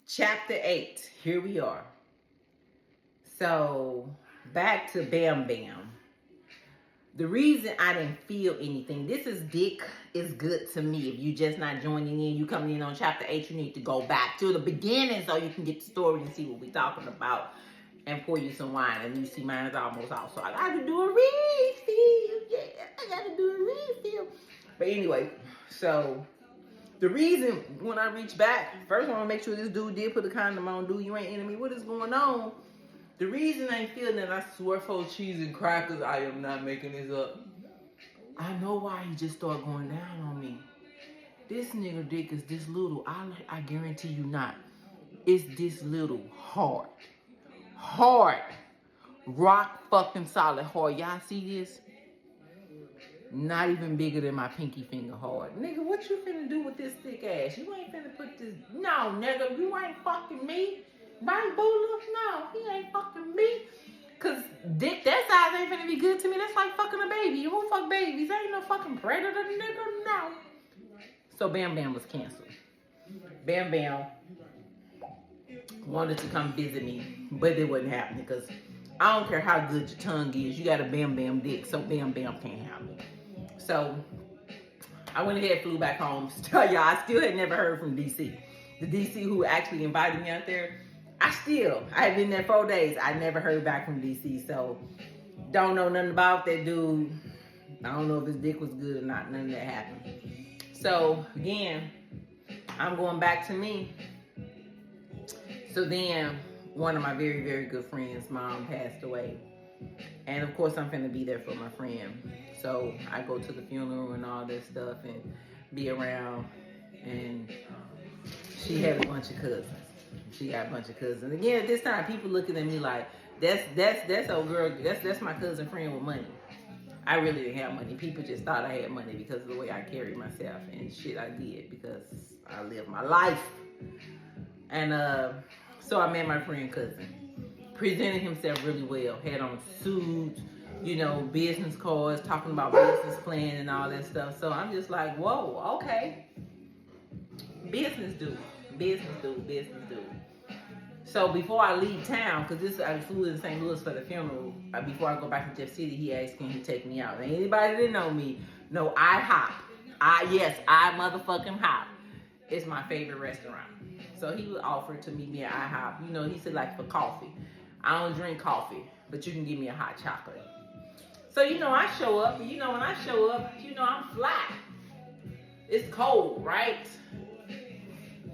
Chapter 8. Here we are. So, back to Bam Bam. The reason I didn't feel anything, this is Dick is Good to Me. If you just not joining in, you coming in on chapter 8, you need to go back to the beginning so you can get the story and see what we're talking about and pour you some wine. And you see mine is almost out. So I got to do a refill. Yeah, I got to do a refill. But anyway, so the reason when I reach back, first I want to make sure this dude did put a condom on. Dude, you ain't enemy. What is going on? The reason I ain't feeling that, I swear for cheese and crackers, I am not making this up. I know why he just started going down on me. This nigga dick is this little. I guarantee you not. It's this little hard. Hard. Rock fucking solid hard. Y'all see this? Not even bigger than my pinky finger hard. Nigga, what you finna do with this thick ass? You ain't finna put this. No, nigga, you ain't fucking me. Right, Boola? No, he ain't fucking me. Cause dick that size ain't finna be good to me. That's like fucking a baby. Who fuck babies? Ain't no fucking predator, nigga. No. So Bam Bam was canceled. Bam Bam wanted to come visit me, but it wasn't happening because I don't care how good your tongue is. You got a Bam Bam dick, so Bam Bam can't have me. So I went ahead and flew back home. Y'all, I still had never heard from DC. The DC who actually invited me out there, I had been there 4 days. I never heard back from DC. So don't know nothing about that dude. I don't know if his dick was good or not. None of that happened. So again, I'm going back to me. So then one of my very, very good friends' mom passed away. And of course I'm finna be there for my friend. So I go to the funeral and all that stuff and be around. And she had a bunch of cousins. She got a bunch of cousins. Again, at this time, people looking at me like, that's old girl, that's my cousin friend with money. I really didn't have money. People just thought I had money because of the way I carried myself and shit I did because I lived my life. And so I met my friend cousin. Presented himself really well. Had on suits, business cards, talking about business plan and all that stuff. So I'm just like, whoa, okay. Business dude. So before I leave town, because I flew in St. Louis for the funeral, before I go back to Jeff City, he asked, can he take me out? And anybody that know me, know I hop. I motherfucking hop. It's my favorite restaurant. So he would offer to meet me at IHOP. He said like for coffee. I don't drink coffee, but you can give me a hot chocolate. So, I show up, and when I show up, I'm fly. It's cold, right?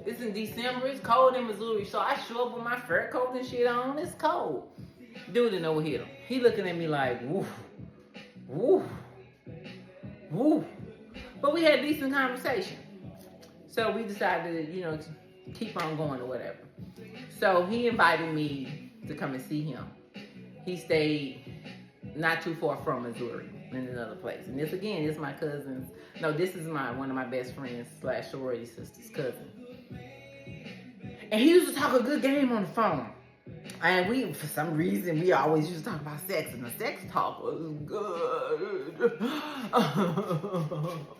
It's in December, it's cold in Missouri, so I show up with my fur coat and shit on, it's cold. Dude didn't know what hit him. He looking at me like, woof, woof, woof. But we had a decent conversation. So we decided to, to keep on going or whatever. So he invited me to come and see him. He stayed not too far from Missouri in another place. And this again is my cousin's, this is one of my best friends / sorority sister's cousin. And he used to talk a good game on the phone. And for some reason, we always used to talk about sex. And the sex talk was good.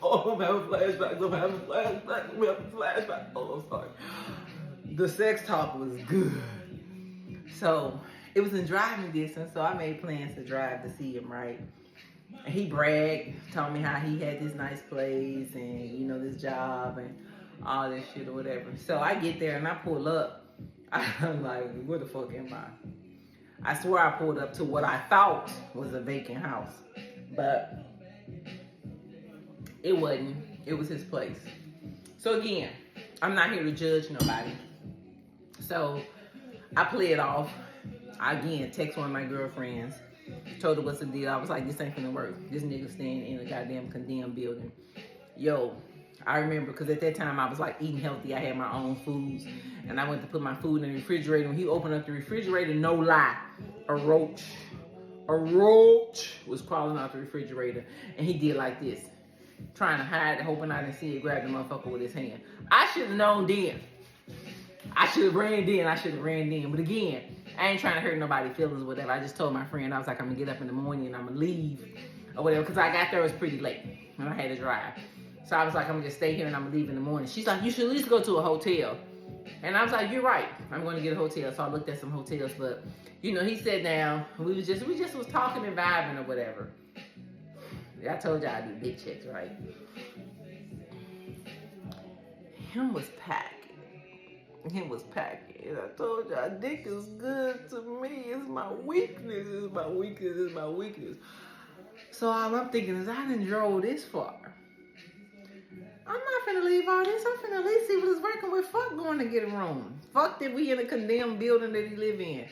Oh, I'm having flashbacks. Oh, I'm sorry. The sex talk was good. So, it was in driving distance, so I made plans to drive to see him, right? And he bragged, told me how he had this nice place and, this job and all this shit or whatever. So I get there and I pull up. I'm like, where the fuck am I? I swear I pulled up to what I thought was a vacant house. But it wasn't. It was his place. So again, I'm not here to judge nobody. So I play it off. I again text one of my girlfriends. Told her what's the deal. I was like, this ain't finna work. This nigga staying in a goddamn condemned building. Yo, I remember because at that time I was like eating healthy. I had my own foods. And I went to put my food in the refrigerator. When he opened up the refrigerator, no lie, a roach was crawling out the refrigerator. And he did like this. Trying to hide, hoping I didn't see it, grabbed the motherfucker with his hand. I should have known then. I should have ran then. But again, I ain't trying to hurt nobody's feelings or whatever. I just told my friend, I was like, I'm going to get up in the morning and I'm going to leave or whatever. Because I got there, it was pretty late and I had to drive. So I was like, I'm going to just stay here and I'm going to leave in the morning. She's like, you should at least go to a hotel. And I was like, you're right. I'm going to get a hotel. So I looked at some hotels, but you know, he sat down. We just was talking and vibing or whatever. I told y'all I do big checks, right? Him was packing. And I told y'all, dick is good to me. It's my weakness. It's my weakness. So all I'm thinking is, I done drove this far. I'm not finna leave all this. I'm finna at least see what it's working with. Fuck going to get a room. Fuck that we in a condemned building that he live in.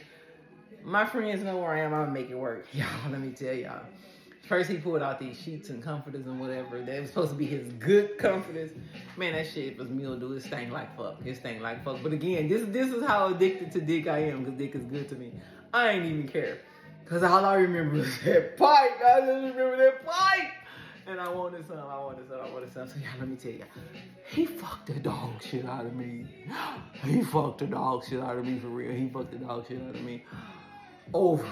My friends know where I am. I'm gonna make it work. Y'all, let me tell y'all. First he pulled out these sheets and comforters and whatever. They were supposed to be his good comforters. Man, that shit was mildew. It stank like fuck. But again, this is how addicted to dick I am, because dick is good to me. I ain't even care. Because all I remember was that pipe. I just remember that pipe. And I wanted some. So y'all, let me tell y'all. He fucked the dog shit out of me. He fucked the dog shit out of me, for real. He fucked the dog shit out of me. Over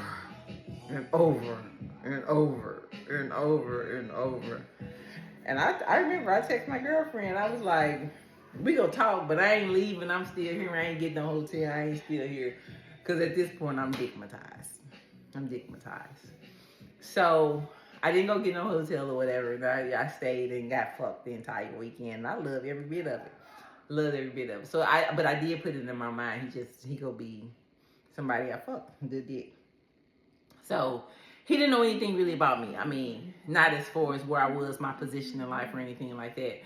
and over and over and over and over. And I remember I texted my girlfriend. I was like, we gonna talk, but I ain't leaving. I'm still here. I ain't getting no hotel. I ain't still here. Because at this point, I'm dickmatized. So I didn't go get no hotel or whatever. I stayed and got fucked the entire weekend. I love every bit of it. So but I did put it in my mind. He gonna be somebody I fucked. The dick. So he didn't know anything really about me. I mean, not as far as where I was, my position in life or anything like that.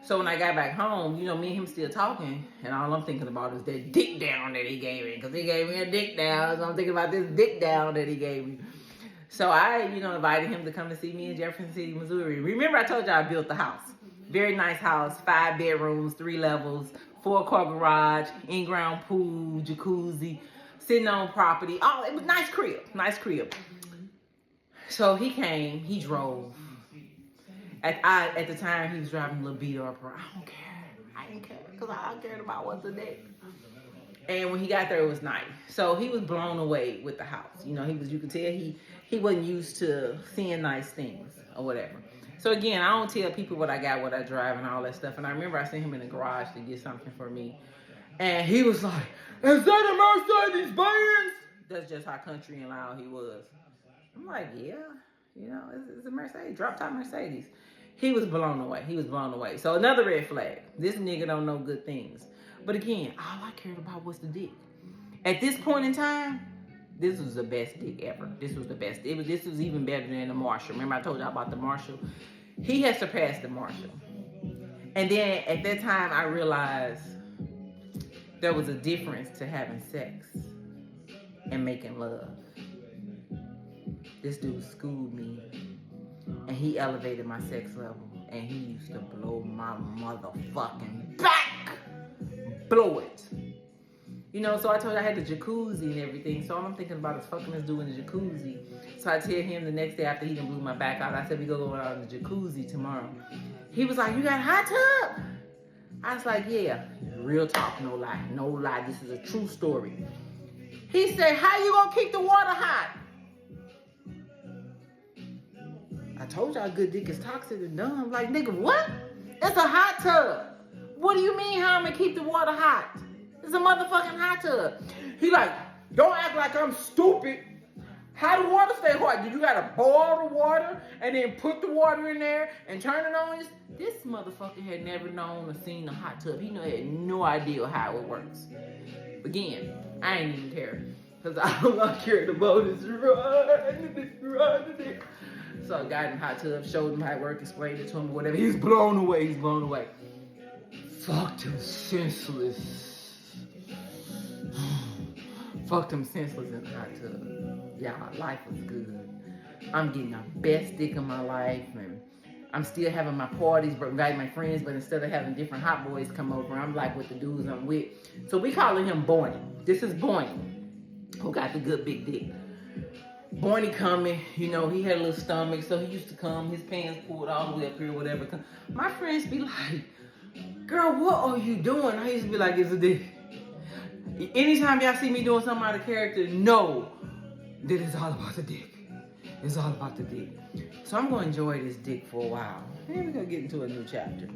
So when I got back home, you know, me and him still talking, and all I'm thinking about is that dick down that he gave me, because he gave me a dick down. So I'm thinking about this dick down that he gave me. So I, invited him to come to see me in Jefferson City, Missouri. Remember I told you I built the house. Very nice house, 5 bedrooms, 3 levels, 4-car garage, in-ground pool, jacuzzi, sitting on property. Oh, it was nice crib. So he came, he drove. At the time, he was driving a Libido or Pro. I didn't care, because I cared about what's the dick. And when he got there, it was night. So he was blown away with the house. You could tell he wasn't used to seeing nice things or whatever. So again, I don't tell people what I got, what I drive, and all that stuff. And I remember I sent him in the garage to get something for me. And he was like, is that a Mercedes-Benz? That's just how country and loud he was. I'm like, yeah, it's a Mercedes, drop-top Mercedes. He was blown away. So another red flag. This nigga don't know good things. But again, all I cared about was the dick. At this point in time, this was the best dick ever. This was the best. This was even better than the Marshall. Remember I told y'all about the Marshall? He has surpassed the Marshall. And then at that time, I realized there was a difference to having sex and making love. This dude schooled me, and he elevated my sex level, and he used to blow my motherfucking back. Blow it. So I told you I had the jacuzzi and everything, so all I'm thinking about is fucking this dude in the jacuzzi. So I tell him the next day after he done blew my back out, I said, we go out in the jacuzzi tomorrow. He was like, you got a hot tub? I was like, yeah. Real talk, no lie. This is a true story. He said, how you gonna keep the water hot? I told y'all good dick is toxic and dumb. I'm like, nigga, what? It's a hot tub. What do you mean how I'm gonna keep the water hot? It's a motherfucking hot tub. He like, don't act like I'm stupid. How do water stay hot? Did you gotta boil the water and then put the water in there and turn it on? This motherfucker had never known or seen a hot tub. He had no idea how it works. Again, I ain't even care. Because all I cared about is running. So I got in the hot tub, showed him how it worked, explained it to him, whatever. He's blown away. Fucked him senseless. Fucked him senseless in the hot tub. Y'all, life was good. I'm getting the best dick of my life, and I'm still having my parties, but inviting my friends, but instead of having different hot boys come over, I'm like with the dudes I'm with. So we calling him Barney. This is Barney, who got the good big dick. Barney coming, he had a little stomach, so he used to come, his pants pulled all the way up here, whatever. My friends be like, girl, what are you doing? I used to be like, it's a dick. Anytime y'all see me doing something out of character, know that it's all about the dick. It's all about the dick. So I'm going to enjoy this dick for a while. Then we're going to get into a new chapter.